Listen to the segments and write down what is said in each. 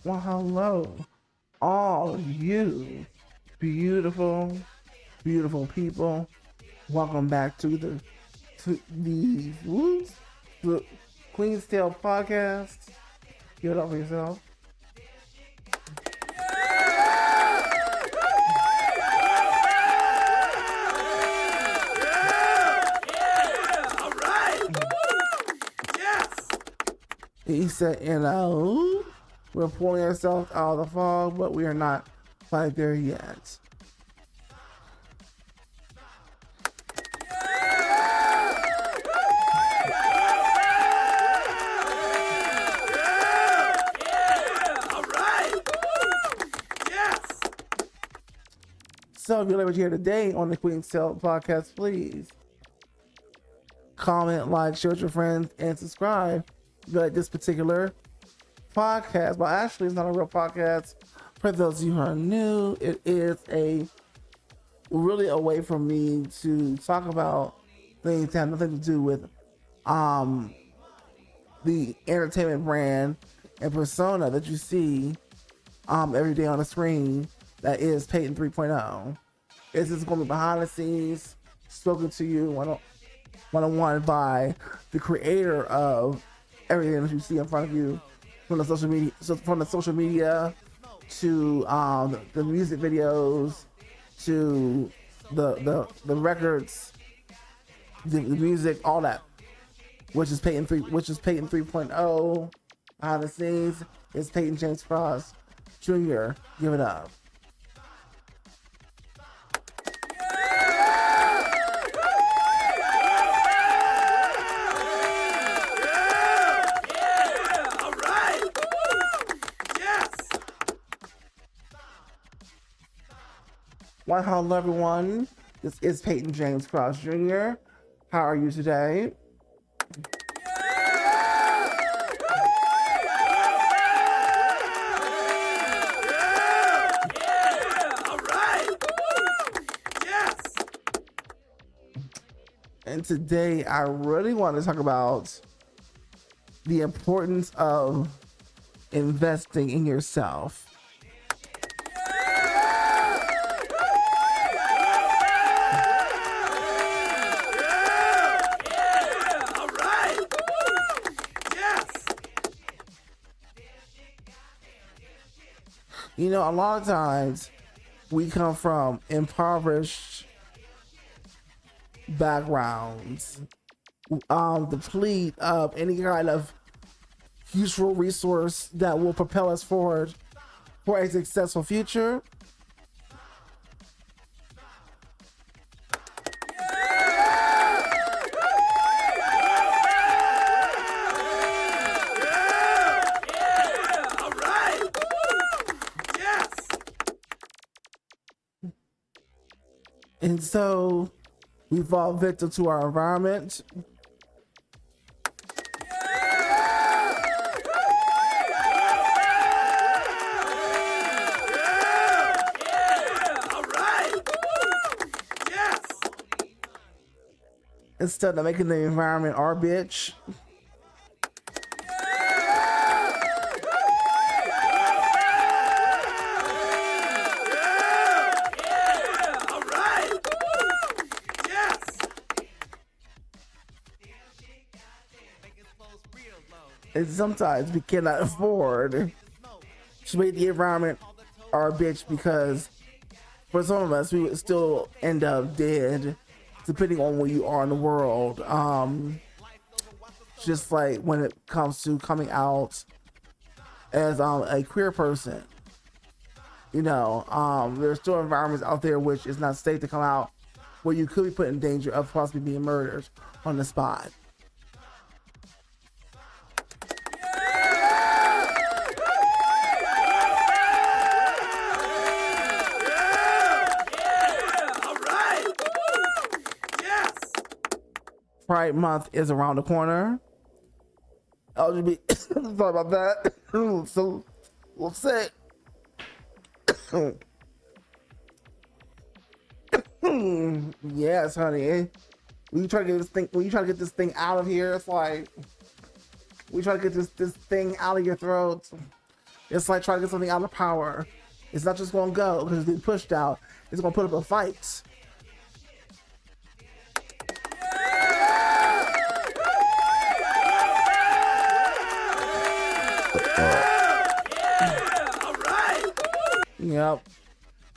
Well, hello, all you beautiful, beautiful people. Welcome back to the Queen's Tale podcast. Give it up for yourself. He said, we're pulling ourselves out of the fog, but we are not quite there yet. So if you're over here today on the Queen's Tale podcast, please comment, like, share with your friends, and subscribe. If you like this particular podcast, well, actually, it's not a real podcast. For those of you who are new, it is really a way for me to talk about things that have nothing to do with the entertainment brand and persona that you see every day on the screen. That is Peyton 3.0. This is going to be behind the scenes, spoken to you one-on-one by the creator of everything that you see in front of you, from the social media to the music videos, to the records, the music, all that, which is Peyton 3.0. Behind the scenes is Peyton James Cross Jr. Give it up. Well, hello everyone. This is Peyton James Cross Jr. How are you today? And today I really want to talk about the importance of investing in yourself. You know, a lot of times we come from impoverished backgrounds, deplete of any kind of useful resource that will propel us forward for a successful future. And so we fall victim to our environment. Instead of making the environment our bitch. And sometimes we cannot afford to make the environment our bitch, because for some of us, we would still end up dead, depending on where you are in the world. Just like when it comes to coming out as a queer person, you know, there's still environments out there which is not safe to come out, where you could be put in danger of possibly being murdered on the spot. Pride Month is around the corner. LGBT, sorry about that. So we'll say, yes, honey. When you try to get this thing out of here, it's like we try to get this thing out of your throat. It's like trying to get something out of power. It's not just going to go because it's being pushed out. It's going to put up a fight. All right. Yep.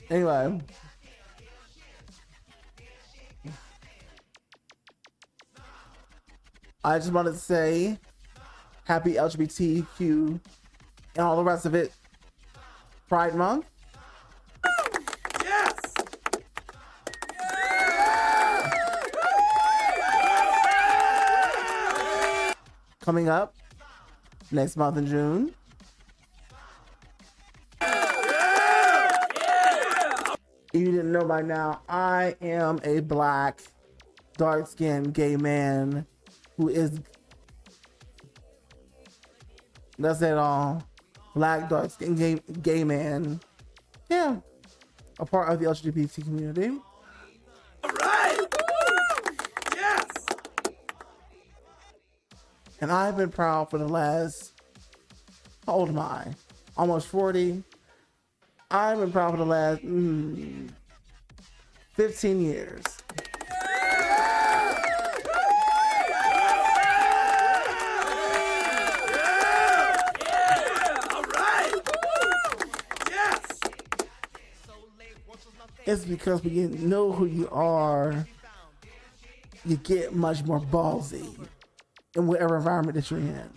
Anyway. I just wanted to say happy LGBTQ and all the rest of it. Pride Month. Yes. Coming up next month in June. If you didn't know by now, I am a black, dark-skinned gay man who is, that's it all, black, dark-skinned gay man. Yeah, a part of the LGBT community. All right. Yes. And I've been proud for the last, how old am I? Almost 40. I've been proud for the last 15 years. All right. Yes. It's because when you know who you are, you get much more ballsy in whatever environment that you're in.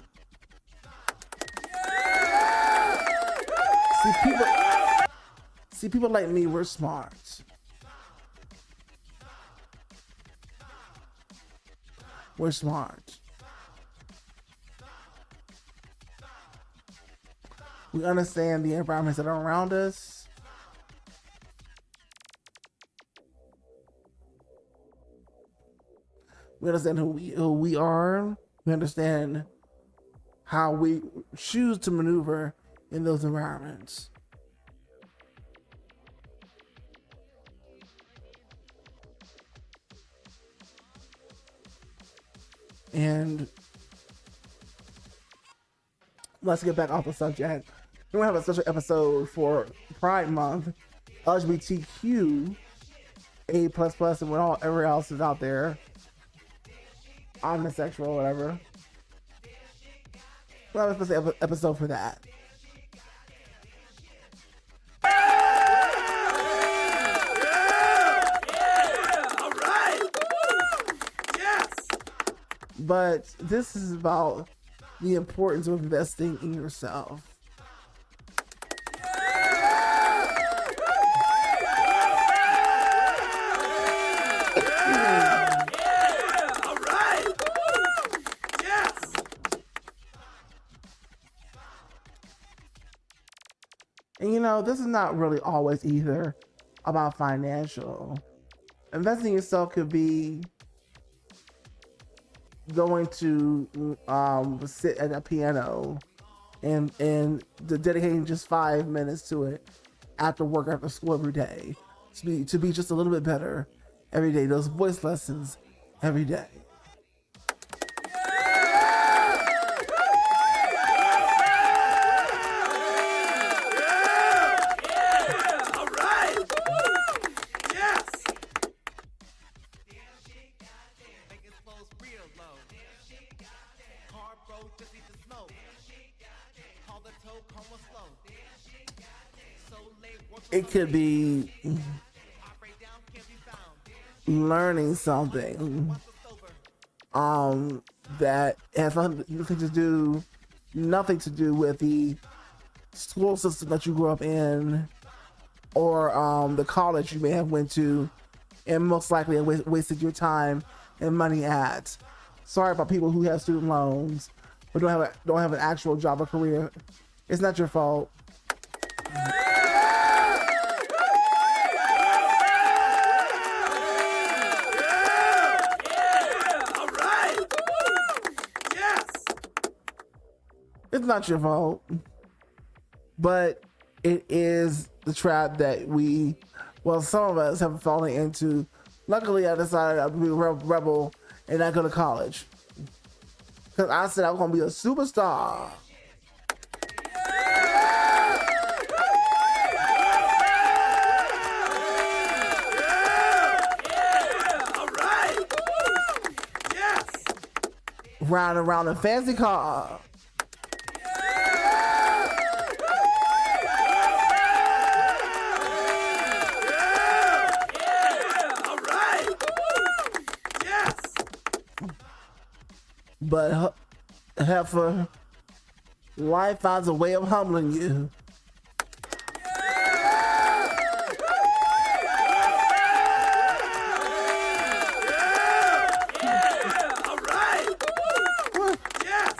See, people like me, we're smart. We're smart. We understand the environments that are around us. We understand who we are. We understand how we choose to maneuver in those environments. And let's get back off the subject. We're gonna have a special episode for Pride Month, LGBTQ, A++, and whatever else is out there, omnisexual, whatever. We'll have a special episode for that. All right. Yes. But this is about the importance of investing in yourself. All right. Yes. And you know, this is not really always either about financial. Investing in yourself could be going to sit at a piano and dedicating just 5 minutes to it after work, after school every day, to be just a little bit better every day. Those voice lessons every day. All right. Yes. It could be learning something that has nothing to do with the school system that you grew up in, or the college you may have went to, and most likely wasted your time and money at. Sorry about people who have student loans but don't have an actual job or career. It's not your fault. All right. Yes. It's not your fault, but it is the trap that some of us have fallen into. Luckily, I decided I'd be a rebel and not go to college, because I said I was going to be a superstar. round and round in fancy car. But heifer, life finds a way of humbling you. All right. Yes.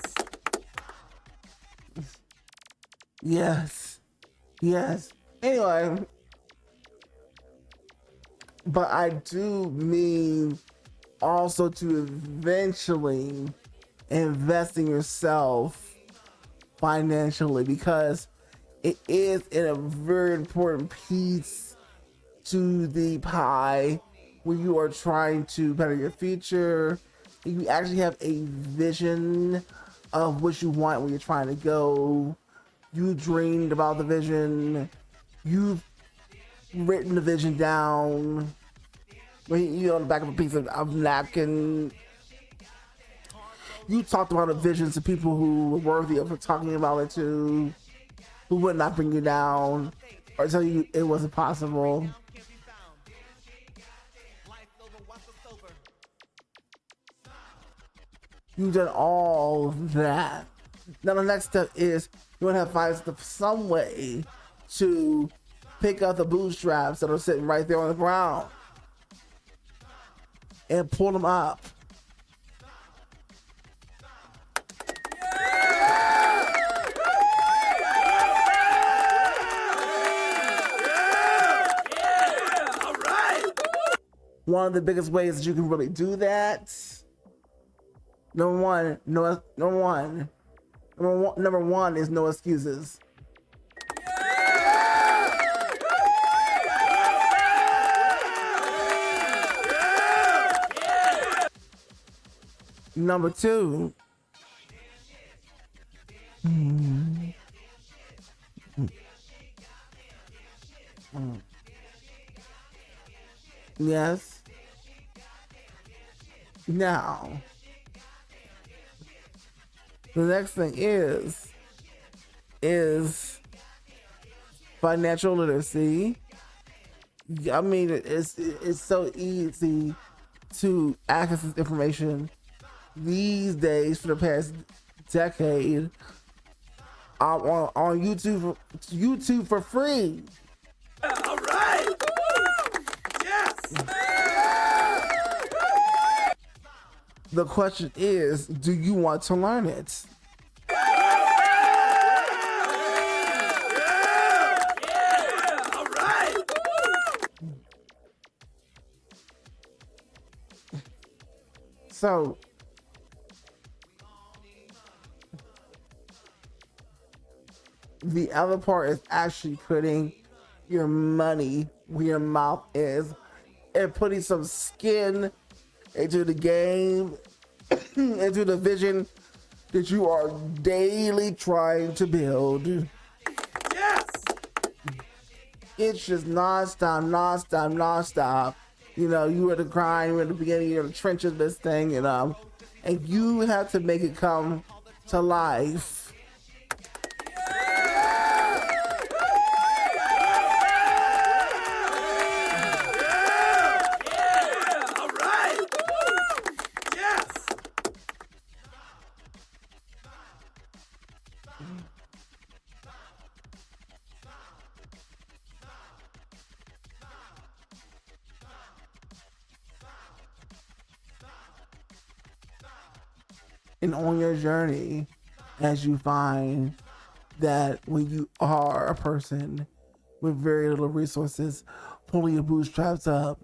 Yes. Yes. Anyway, but I do mean also to eventually invest in yourself financially, because it is a very important piece to the pie when you are trying to better your future. You actually have a vision of what you want when you're trying to go. You dreamed about the vision. You've written the vision down. You on the back of a piece of napkin. You talked about the visions to people who were worthy of talking about it to, who would not bring you down or tell you it wasn't possible. You've done all that. Now the next step is you want to find some way to pick up the bootstraps that are sitting right there on the ground and pull them up. One of the biggest ways that you can really do that, number one is no excuses. Number two, yes. Now, the next thing is financial literacy. I mean, it's so easy to access this information these days for the past decade on YouTube for free. All right. Yes. The question is, do you want to learn it? All right. So, the other part is actually putting your money where your mouth is and putting some skin into the game, into the vision that you are daily trying to build. Yes. It's just nonstop. You know, you were the grind, you were at the beginning, you're in the trenches of this thing, and you have to make it come to life. And on your journey, as you find that when you are a person with very little resources, pulling your bootstraps up,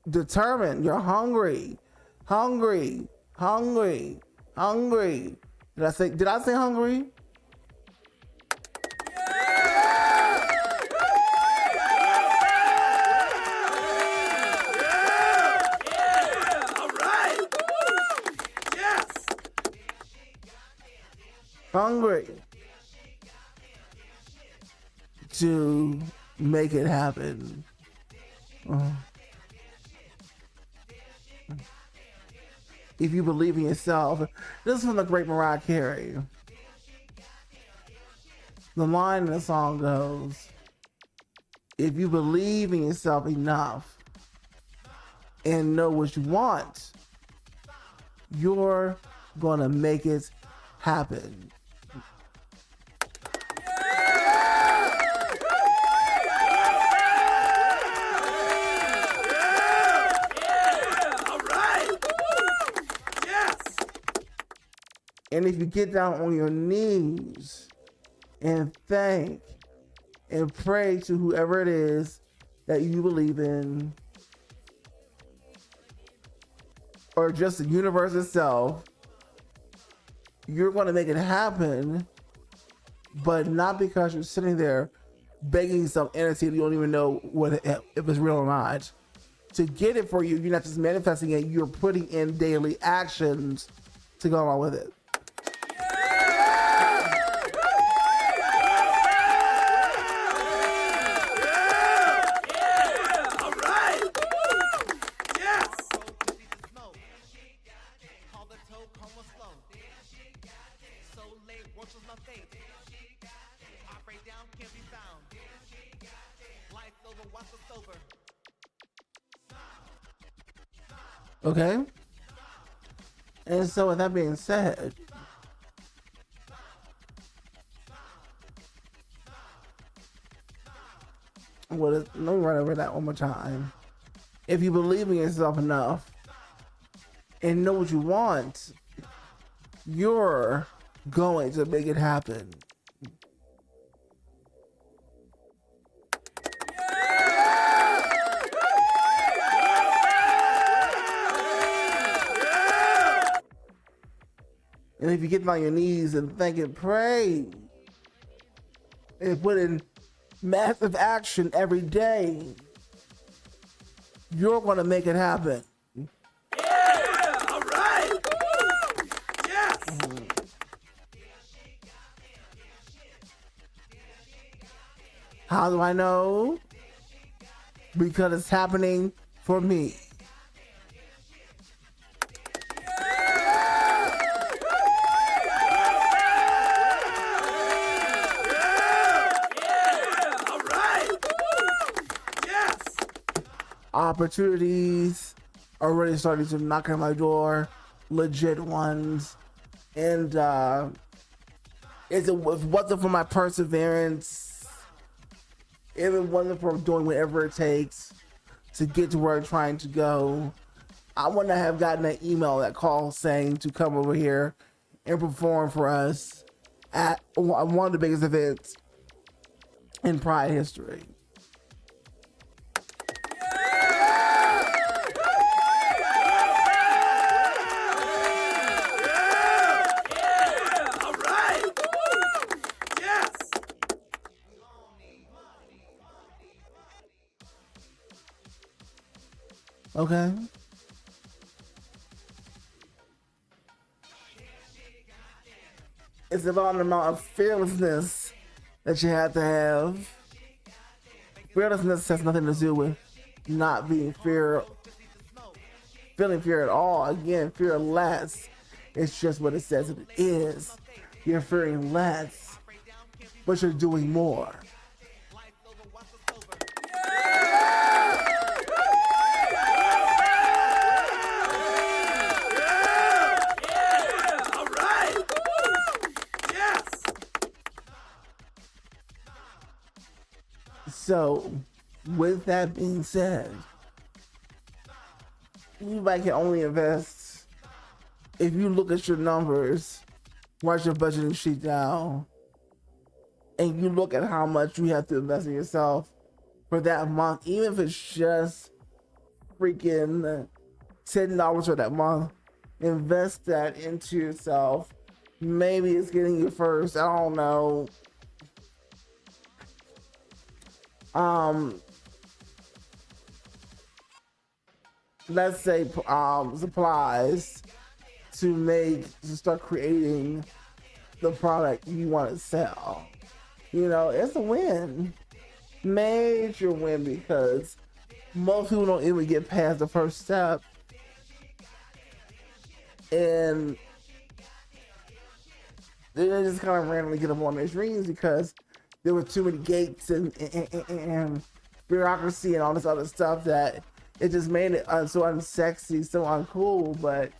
determined, you're hungry. Did I say hungry? Hungry to make it happen. if you believe in yourself. This is from the great Mariah Carey. The line in the song goes, if you believe in yourself enough and know what you want, you're gonna make it happen. And if you get down on your knees and thank and pray to whoever it is that you believe in, or just the universe itself, you're going to make it happen, but not because you're sitting there begging some entity you don't even know if it's real or not. To get it for you, you're not just manifesting it, you're putting in daily actions to go along with it. Okay? And so with that being said, let me run over that one more time. If you believe in yourself enough and know what you want, you're going to make it happen. And if you get on your knees and thank and pray and put in massive action every day, you're going to make it happen. Yeah! All right! Yes! How do I know? Because it's happening for me. Opportunities are already starting to knock on my door, legit ones, and if it wasn't for my perseverance, if it wasn't for doing whatever it takes to get to where I'm trying to go, I wouldn't have gotten an email, that call saying to come over here and perform for us at one of the biggest events in Pride history. Okay. It's about an amount of fearlessness that you have to have. Fearlessness has nothing to do with not being feeling fear at all. Again, fearless. It's just what it says it is. You're fearing less, but you're doing more. So, with that being said, you might can only invest if you look at your numbers, write your budgeting sheet down, and you look at how much you have to invest in yourself for that month, even if it's just freaking $10 for that month. Invest that into yourself. Maybe it's getting you first. I don't know. Let's say supplies to start creating the product you want to sell. You know, it's a win, major win, because most people don't even get past the first step. and they just kind of randomly get up on their dreams because there were too many gates and bureaucracy and all this other stuff that it just made it so unsexy, so uncool. But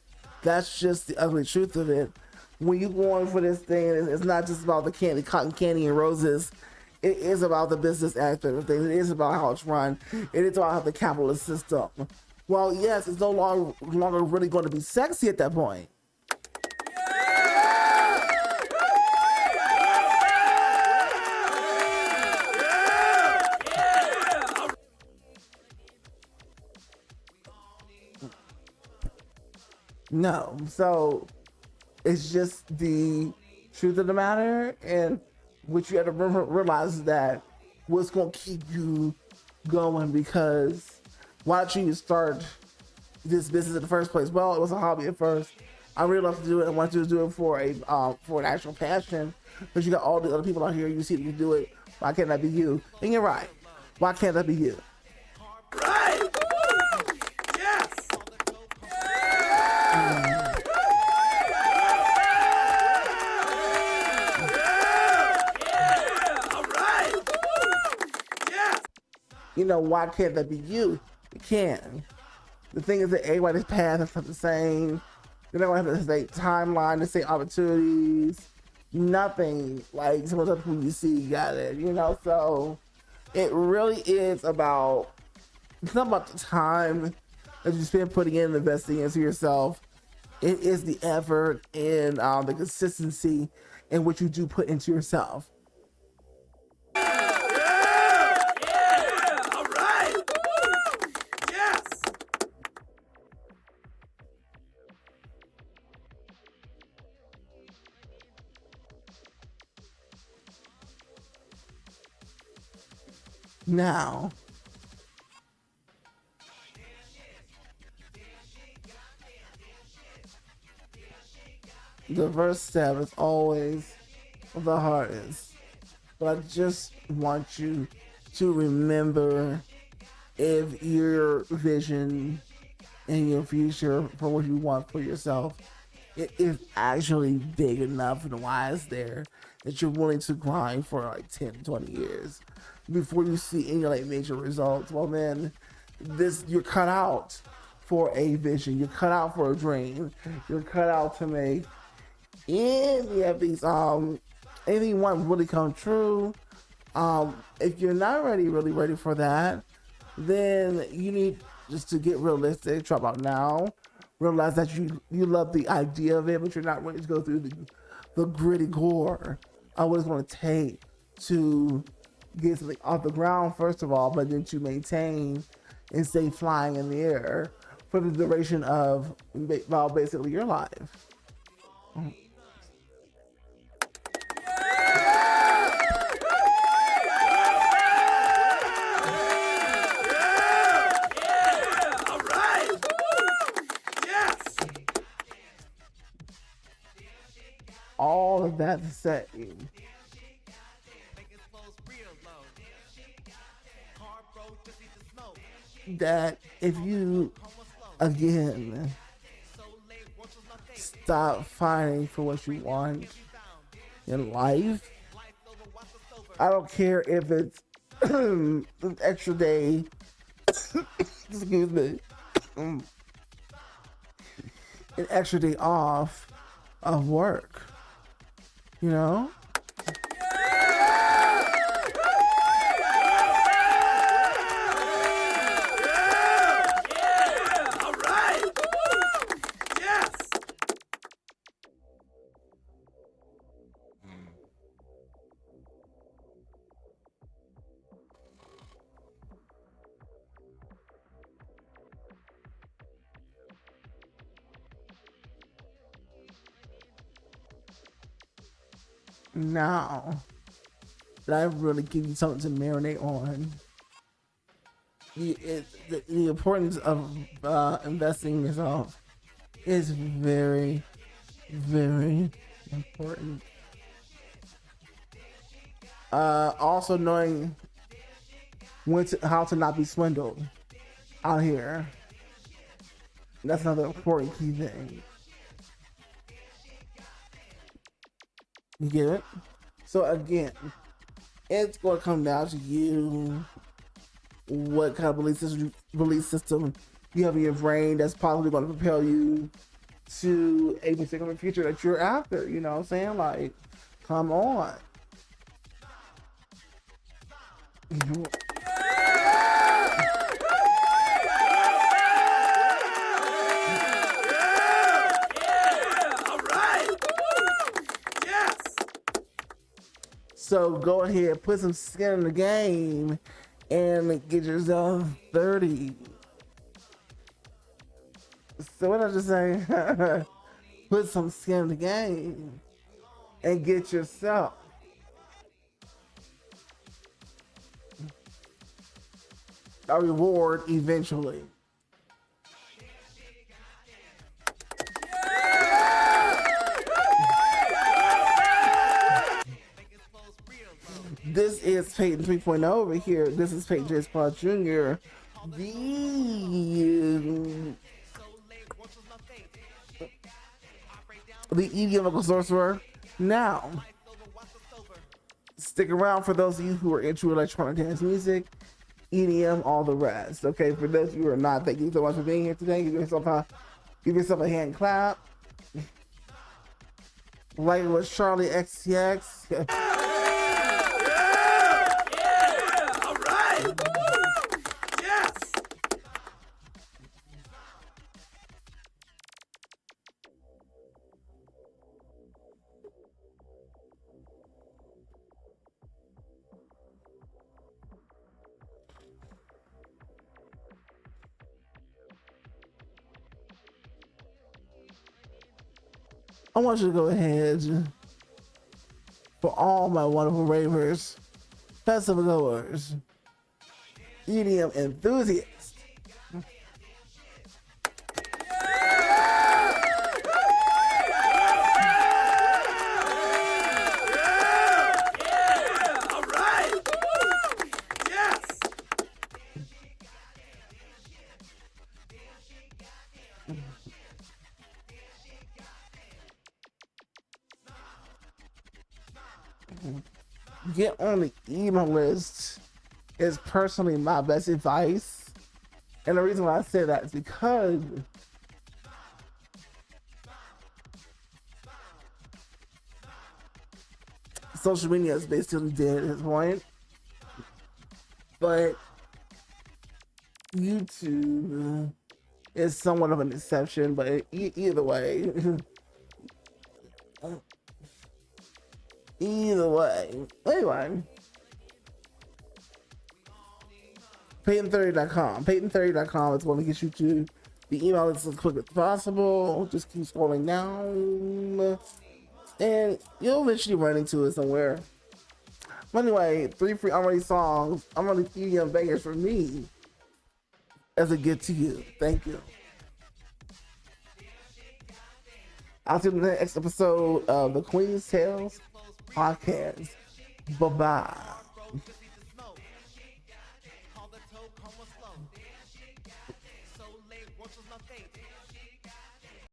that's just the ugly truth of it. When you go on for this thing, it's not just about the candy, cotton candy and roses. It is about the business aspect of things. It is about how it's run. It is about how the capitalist system. Well, yes, it's no longer really going to be sexy at that point. No, so it's just the truth of the matter, and what you have to realize is that what's going to keep you going, because why don't you start this business in the first place? Well, it was a hobby at first. I really love to do it. I wanted to do it for an actual passion, but you got all the other people out here. You see that you do it. Why can't that be you? And you're right. Why can't that be you? Right. Yes. You know, why can't that be you? It can. The thing is that everybody's path is not the same. They don't have the same timeline, the same opportunities, nothing like some of the people you see got it, you know? So it really is about, it's not about the time that you spend putting in, investing into yourself. It is the effort and the consistency in what you do put into yourself. Now, the first step is always the hardest, but I just want you to remember, if your vision and your future for what you want for yourself, it is actually big enough and wise there that you're willing to grind for like 10, 20 years before you see any like major results. Well, then you're cut out for a vision. You're cut out for a dream. You're cut out to make any of these anything you want really come true. If you're not really ready for that, then you need just to get realistic. Drop out now. Realize that you love the idea of it, but you're not ready to go through the gritty core of what it's going to take to get something off the ground, first of all, but then to maintain and stay flying in the air for the duration of, well, basically your life. All of that to say that if you, again, stop fighting for what you want in life, I don't care if it's an extra day, excuse me, an extra day off of work, you know? Now that I really give you something to marinate on, the importance of investing in yourself is very, very important. Also knowing how to not be swindled out here. That's another important key thing. You get it? So again, it's going to come down to you. What kind of belief system you have in your brain that's probably going to propel you to a particular future that you're after. You know what I'm saying? Like, come on. So go ahead, put some skin in the game and get yourself 30. So what did I just say? Put some skin in the game and get yourself a reward eventually. This is Peyton 3.0 over here. This is Peyton J. Paul Jr. The EDM vocal sorcerer. Now, stick around for those of you who are into electronic dance music, EDM, all the rest. Okay, for those of you who are not, thank you so much for being here today. Give yourself a hand clap. Like it was Charlie XTX. I want you to go ahead, for all my wonderful ravers, festival goers, EDM enthusiasts. Get on the email list is personally my best advice. And the reason why I say that is because social media is basically dead at this point. But YouTube is somewhat of an exception, but either way. Either way. Anyway. Peyton30.com. Peyton30.com is going to get you to the email list as quick as possible. Just keep scrolling down. And you'll eventually run into it somewhere. But anyway, 3 free unreleased songs. Unreleased EDM bangers for me as a gift to you. Thank you. I'll see you in the next episode of the Queen's Tales podcast. Bye-bye.